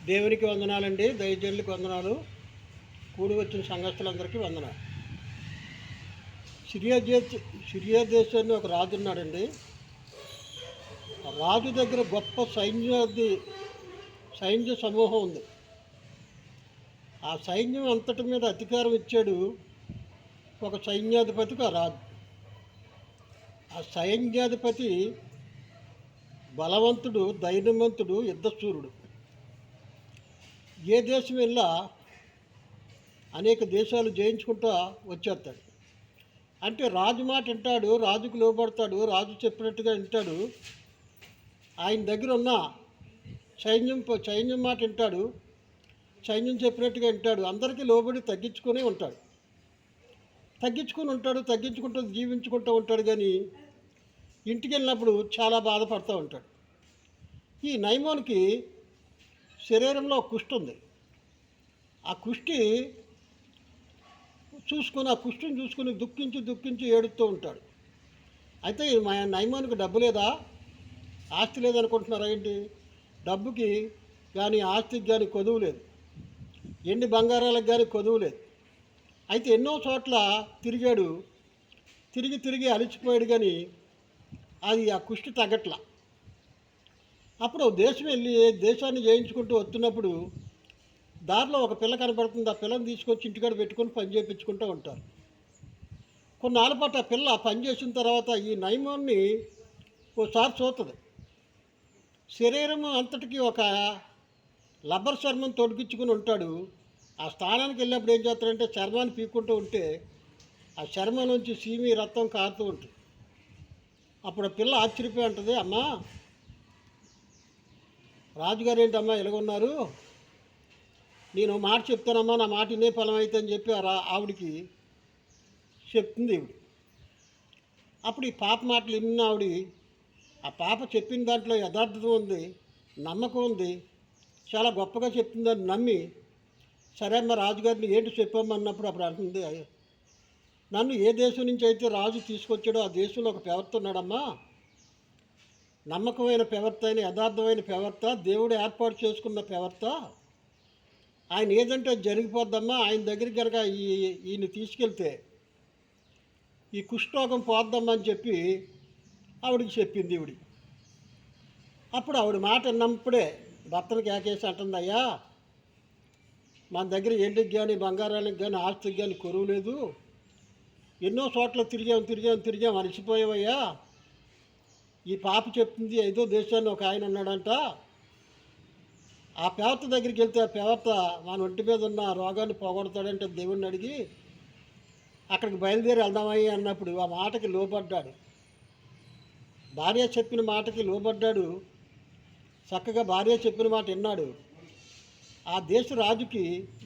దేవునికి వందనాలండి. దైవజనులకు వందనాలు. కూడి వచ్చిన సంఘస్థులందరికీ వందనాలు. సిరియా దేశాన్ని ఒక రాజు ఉన్నాడండి. ఆ రాజు దగ్గర గొప్ప సైన్య సమూహం ఉంది. ఆ సైన్యం అంతటి మీద అధికారం ఇచ్చాడు ఒక సైన్యాధిపతికి ఆ రాజు. ఆ సైన్యాధిపతి బలవంతుడు, ధైర్యవంతుడు, యుద్ధశూరుడు. ఏ దేశం వెళ్ళా అనేక దేశాలు జయించుకుంటూ వచ్చేస్తాడు. అంటే రాజు మాట వింటాడు, రాజుకు లోబడతాడు, రాజు చెప్పినట్టుగా వింటాడు. ఆయన దగ్గర ఉన్న సైన్యం మాట వింటాడు, సైన్యం చెప్పినట్టుగా వింటాడు. అందరికీ లోబడి తగ్గించుకుంటూ జీవించుకుంటూ ఉంటాడు. కానీ ఇంటికి వెళ్ళినప్పుడు చాలా బాధపడుతూ ఉంటాడు. ఈ నయమానుకి శరీరంలో కుష్టి ఉంది. ఆ కుష్టిని చూసుకుని దుఃఖించి ఏడుస్తూ ఉంటాడు. అయితే మా నయమానికి డబ్బు లేదా, ఆస్తి లేదనుకుంటున్నారా ఏంటి? డబ్బుకి కానీ ఆస్తికి కానీ కొదువు లేదు, ఎండి బంగారాలకు కానీ కొదువు లేదు. అయితే ఎన్నో చోట్ల తిరిగాడు, తిరిగి అలిచిపోయాడు. కానీ అది ఆ కుష్టి తగ్గట్లా. అప్పుడు దేశాన్ని జయించుకుంటూ వస్తున్నప్పుడు దారిలో ఒక పిల్ల కనబడుతుంది. ఆ పిల్లని తీసుకొచ్చి ఇంటికాడ పెట్టుకొని పని చేయించుకుంటూ ఉంటారు. కొన్నాళ్ళ పాటు ఆ పిల్ల పని చేసిన తర్వాత ఈ నయమాన్ని ఓసారి చూస్తుంది. శరీరం అంతటికి ఒక లబ్బర్ చర్మం తొడిగించుకుని ఉంటాడు. ఆ స్థానానికి వెళ్ళినప్పుడు ఏం చేస్తాడంటే చర్మాన్ని పీక్కుంటూ ఉంటే ఆ చర్మం నుంచి సీమి రక్తం కారుతూ ఉంటుంది. అప్పుడు ఆ పిల్ల ఆశ్చర్యపోయి ఉంటుంది, అమ్మా రాజుగారు ఏంటమ్మా ఇలాగున్నారు, నేను మాట చెప్తానమ్మా, నా మాట ఇనే ఫలం అయితే అని చెప్పి ఆవిడికి చెప్తుంది. అప్పుడు ఈ పాప మాటలు విన్న ఆ పాప చెప్పిన దాంట్లో యథార్థత ఉంది, నమ్మకం ఉంది, చాలా గొప్పగా చెప్తుందని నమ్మి, సరే అమ్మ రాజుగారిని ఏంటి చెప్పామన్నప్పుడు అప్పుడు అంటుంది, నన్ను ఏ దేశం నుంచి అయితే రాజు తీసుకొచ్చాడో ఆ దేశంలో ఒక ప్రవర్త ఉన్నాడమ్మా, నమ్మకమైన ప్రవర్త, యథార్థమైన ప్రవర్త, దేవుడు ఏర్పాటు చేసుకున్న ప్రవర్త. ఆయన ఏదంటే జరిగిపోద్దమ్మా. ఆయన దగ్గరికి కనుక ఈయన తీసుకెళ్తే ఈ కుష్ఠరోగం పోద్దమ్మా అని చెప్పి ఆవిడికి చెప్పింది. అప్పుడు ఆవిడ మాట విన్నప్పుడే భర్తను కేకేసి అంటుంది, అయ్యా మన దగ్గర ఎండికి కానీ బంగారానికి కానీ ఆస్తికి కానీ కొరువు లేదు, ఎన్నో చోట్ల తిరిగాం అలసిపోయావయ్యా. ఈ పాప చెప్తుంది, ఏదో దేశాన్ని ఒక ఆయన ఉన్నాడంట, ఆ ప్రవర్త దగ్గరికి వెళ్తే ఆ ప్రవర్త మన ఒంటి మీద ఉన్న రోగాన్ని పోగొడతాడంటే దేవుణ్ణి అడిగి అక్కడికి బయలుదేరి వెళ్దామయ్యి అన్నప్పుడు ఆ మాటకి లోబడ్డాడు. భార్య చెప్పిన మాటకి లోబడ్డాడు. చక్కగా భార్య చెప్పిన మాట విన్నాడు. ఆ దేశ రాజుకి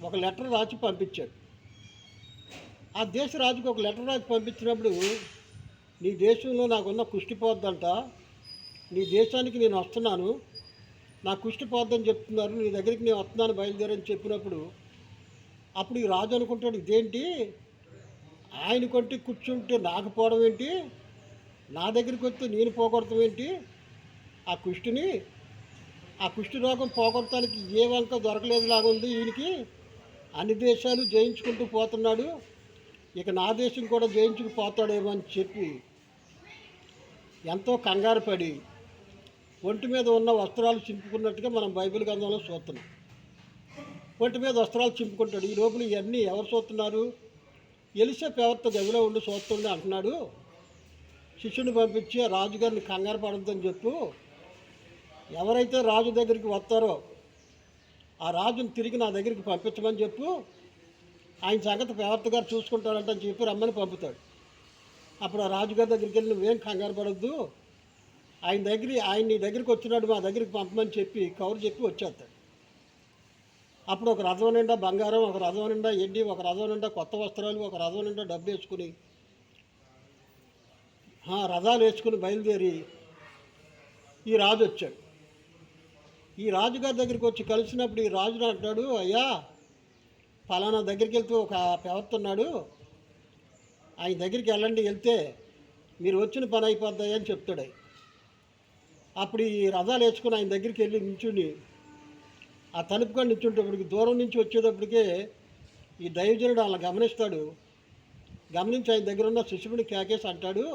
ఒక లెటర్ రాసి పంపించాడు. ఆ దేశ రాజుకి ఒక లెటర్ రాసి పంపించినప్పుడు, నీ దేశంలో నాకున్న కుష్టి పోద్దంట, నీ దేశానికి నేను వస్తున్నాను, నా కుష్టి పోద్దని చెప్తున్నారు, నీ దగ్గరికి నేను వస్తున్నాను బయలుదేరని చెప్పినప్పుడు అప్పుడు ఈ రాజు అనుకుంటాడు, ఇదేంటి ఆయన కొంటి కూర్చుంటే నాకు పోవడం ఏంటి, నా దగ్గరికి వస్తే నేను పోగొడతాం ఏంటి, ఆ కుష్టి రోగం పోగొడటానికి ఏ వంక దొరకలేదు లాగుంది ఈయనకి, అన్ని దేశాలు జయించుకుంటూ పోతున్నాడు, ఇక నా దేశం కూడా జయించుకుపోతాడేమో అని చెప్పి ఎంతో కంగారు పడి ఒంటి మీద ఉన్న వస్త్రాలు చింపుకున్నట్టుగా మనం బైబిల్ గ్రంథంలో చూస్తున్నాం. ఒంటి మీద వస్త్రాలు చింపుకుంటాడు. ఈ లోపల ఇవన్నీ ఎవరు చూస్తున్నారు? ఎలిసా ప్రవర్త గదిలో ఉండి చూస్తుండే అంటున్నాడు, శిష్యుని పంపించి రాజుగారిని కంగారు పడద్దని చెప్పు, ఎవరైతే రాజు దగ్గరికి వస్తారో ఆ రాజుని తిరిగి నా దగ్గరికి పంపించమని చెప్పు, ఆయన సంగతి ప్రవర్త గారు చూసుకుంటాడంటని చెప్పి రమ్మని పంపుతాడు. అప్పుడు ఆ రాజుగారి దగ్గరికి వెళ్ళి నువ్వేం కంగారు పడద్దు, ఆయన నీ దగ్గరికి వచ్చినాడు, మా దగ్గరికి పంపమని చెప్పి కౌరు చెప్పి వచ్చేస్తాడు. అప్పుడు ఒక రథం నిండా బంగారం, ఒక రథం నిండా ఎండి, ఒక రథం నిండా కొత్త వస్త్రాలు, ఒక రథం నిండా డబ్బు వేసుకుని రథాలు వేసుకుని బయలుదేరి ఈ రాజు వచ్చాడు. ఈ రాజుగారి దగ్గరికి వచ్చి కలిసినప్పుడు ఈ రాజుని అంటాడు, అయ్యా ఫలానా దగ్గరికి వెళ్తూ ఒక ప్రవర్త ఉన్నాడు, ఆయన దగ్గరికి వెళ్తే మీరు వచ్చిన పని అయిపోద్దాయి అని చెప్తాడు. అప్పుడు ఈ రథాలు వేసుకుని ఆయన దగ్గరికి వెళ్ళి నించుని ఆ తలుపు కాడ నిల్చుంటేప్పటికి దూరం నుంచి వచ్చేటప్పటికే ఈ దైవజనుడు అలా గమనిస్తాడు. గమనించి ఆయన దగ్గర ఉన్న శిష్యుడిని కేకేసి అంటాడు,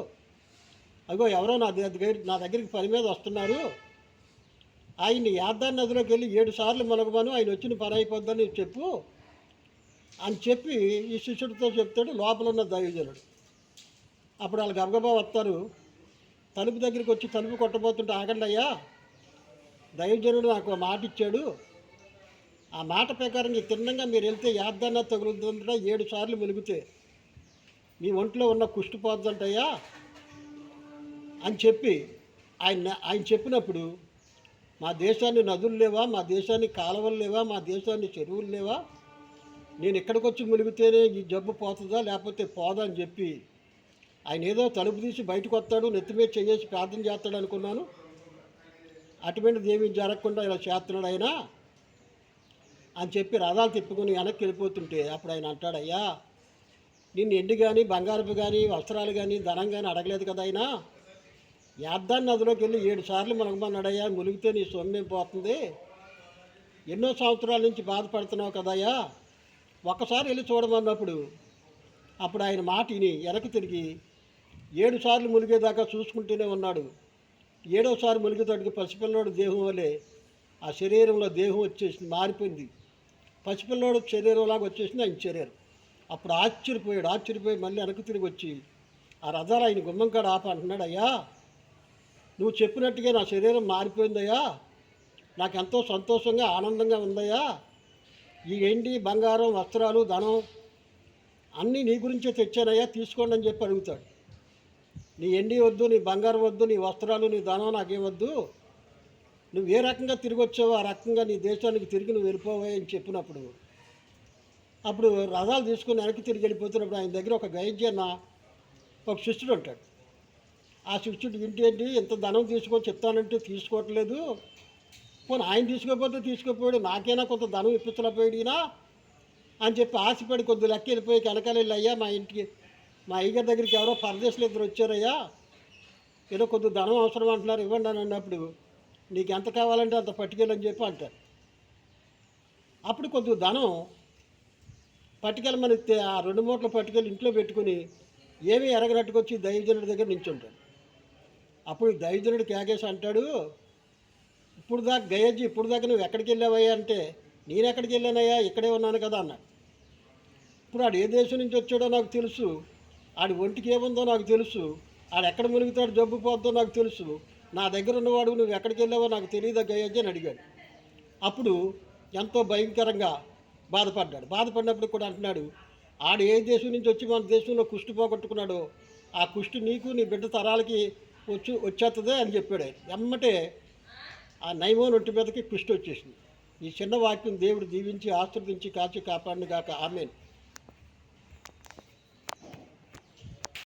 అగో ఎవరో నా దగ్గరికి పని మీద వస్తున్నారు, ఆయన్ని యార్దాను నదిలోకి వెళ్ళి 7 సార్లు మునగమను, ఆయన వచ్చిన పని అయిపోద్దని చెప్పు అని చెప్పి ఈ శిష్యుడితో చెప్తాడు లోపల ఉన్న దైవజనుడు. అప్పుడు వాళ్ళు గబగబా వస్తారు. తలుపు దగ్గరికి వచ్చి తలుపు కొట్టబోతుంటే, ఆగండి అయ్యా, దైవజనుడు నాకు ఒక మాట ఇచ్చాడు, ఆ మాట ప్రకారం ఈ తిన్నంగా మీరు వెళ్తే యార్దాన్న తగులుతుంట 7 సార్లు మునిగితే మీ ఒంట్లో ఉన్న కుష్టు పోద్దంటయ్యా అని చెప్పి ఆయన చెప్పినప్పుడు, మా దేశాన్ని నదులు లేవా, మా దేశానికి కాలువలు లేవా, మా దేశాన్ని చెరువులు లేవా, నేను ఇక్కడికి వచ్చి మునిగితేనే ఈ జబ్బు పోతుందా లేకపోతే పోదా అని చెప్పి ఆయన ఏదో తలుపు తీసి బయటకు వస్తాడు, నెత్తి మీద చేసి ప్రార్థన చేస్తాడు అనుకున్నాను. అటువంటిది ఏమీ జరగకుండా ఇలా చేస్తున్నాడు ఆయన అని చెప్పి రథాలు తిప్పుకొని వెనక్కి వెళ్ళిపోతుంటే అప్పుడు ఆయన అంటాడు, అయ్యా నిన్ను ఎండి కానీ బంగారపు కానీ వస్త్రాలు కానీ ధనం కానీ అడగలేదు కదా ఆయన, యార్దాను నదిలోకి వెళ్ళి 7 సార్లు మునగమన్నాడయ్యా, మునిగితే నీ సొమ్మేం పోతుంది, ఎన్నో సంవత్సరాల నుంచి బాధపడుతున్నావు కదయ్యా, ఒక్కసారి వెళ్ళి చూడమన్నప్పుడు అప్పుడు ఆయన మాట విని వెనక్కి తిరిగి 7 సార్లు మునిగేదాకా చూసుకుంటూనే ఉన్నాడు. 7వసారి మునిగేటడికి పసిపిల్లోడు దేహం వలె ఆ శరీరంలో దేహం వచ్చేసింది, మారిపోయింది, పసిపిల్లోడు శరీరంలాగా వచ్చేసింది ఆయన శరీరం. అప్పుడు ఆశ్చర్యపోయి మళ్ళీ వెనక్కి తిరిగి వచ్చి ఆ రథాలు ఆయన గుమ్మం కాడ ఆప అంటున్నాడు, అయ్యా నువ్వు చెప్పినట్టుగా నా శరీరం మారిపోయిందయ్యా, నాకు ఎంతో సంతోషంగా ఆనందంగా ఉందయ్యా, ఈ ఎండి బంగారం వస్త్రాలు ధనం అన్నీ నీ గురించే తెచ్చానయ్యా, తీసుకోండి అని చెప్పి అడుగుతాడు. నీ ఎండి వద్దు, నీ బంగారం వద్దు, నీ వస్త్రాలు నీ ధనం నాకేం వద్దు, నువ్వు ఏ రకంగా తిరిగి వచ్చావో ఆ రకంగా నీ దేశానికి తిరిగి నువ్వు వెళ్ళిపోవాయి అని చెప్పినప్పుడు అప్పుడు రథాలు తీసుకుని వెనక్కి తిరిగి వెళ్ళిపోతున్నప్పుడు ఆయన దగ్గర ఒక గైజ్యన్న ఒక శిష్యుడు ఉంటాడు. ఆ శిష్యుడు ఏంటి ఇంత ధనం తీసుకొని చెప్తానంటే తీసుకోవట్లేదు, పోనీ ఆయన తీసుకోకపోతే తీసుకోపోయాడు, నాకైనా కొంత ధనం ఇప్పించలేకపోయాడినా అని చెప్పి ఆశపడి కొద్ది లెక్క వెళ్ళిపోయి వెనకాల వెళ్ళి, అయ్యా మా ఇంటికి మా అయ్యగారి దగ్గరికి ఎవరో పరదేశులు 2 వచ్చారయ్యా, ఏదో కొద్ది ధనం అవసరం అంటున్నారు, ఇవ్వండి అని అన్నప్పుడు నీకు ఎంత కావాలంటే అంత పట్టుకెళ్ళని చెప్పి అంటారు. అప్పుడు కొద్ది ధనం పట్టుకెళ్ళమని ఆ 2 మూటలు పట్టుకెళ్ళి ఇంట్లో పెట్టుకుని ఏమీ ఎరగనట్టుకొచ్చి దైవజనుడి దగ్గర నించుంటాడు. అప్పుడు దైవజనుడు కేకేసి అంటాడు, ఇప్పుడు దాకా నువ్వు ఎక్కడికి వెళ్ళావయ్యా అంటే, నేను ఎక్కడికి వెళ్ళానయ్యా, ఇక్కడే ఉన్నాను కదా అన్నాడు. ఇప్పుడు ఆడు ఏ దేశం నుంచి వచ్చాడో నాకు తెలుసు, ఆడి ఒంటికి ఏముందో నాకు తెలుసు, ఆడు ఎక్కడ మునిగుతాడు జబ్బు పోద్దో నాకు తెలుసు, నా దగ్గర ఉన్నవాడు నువ్వు ఎక్కడికి వెళ్ళావో నాకు తెలియదా గయ్యజ్జి అని అడిగాడు. అప్పుడు ఎంతో భయంకరంగా బాధపడినప్పుడు కూడా అంటున్నాడు, ఆడు ఏ దేశం నుంచి వచ్చి మన దేశంలో కుష్టి పోగొట్టుకున్నాడో ఆ కుష్టి నీకు నీ బిడ్డ తరాలకి వచ్చేస్తుందే అని చెప్పాడు. ఎమ్మటే ఆ నయమోని ఒంటి మీదకి కుష్టి వచ్చేసింది. ఈ చిన్న వాక్యం దేవుడు దీవించి ఆశీర్వదించి కాచి కాపాడిన గాక. ఆమేన్.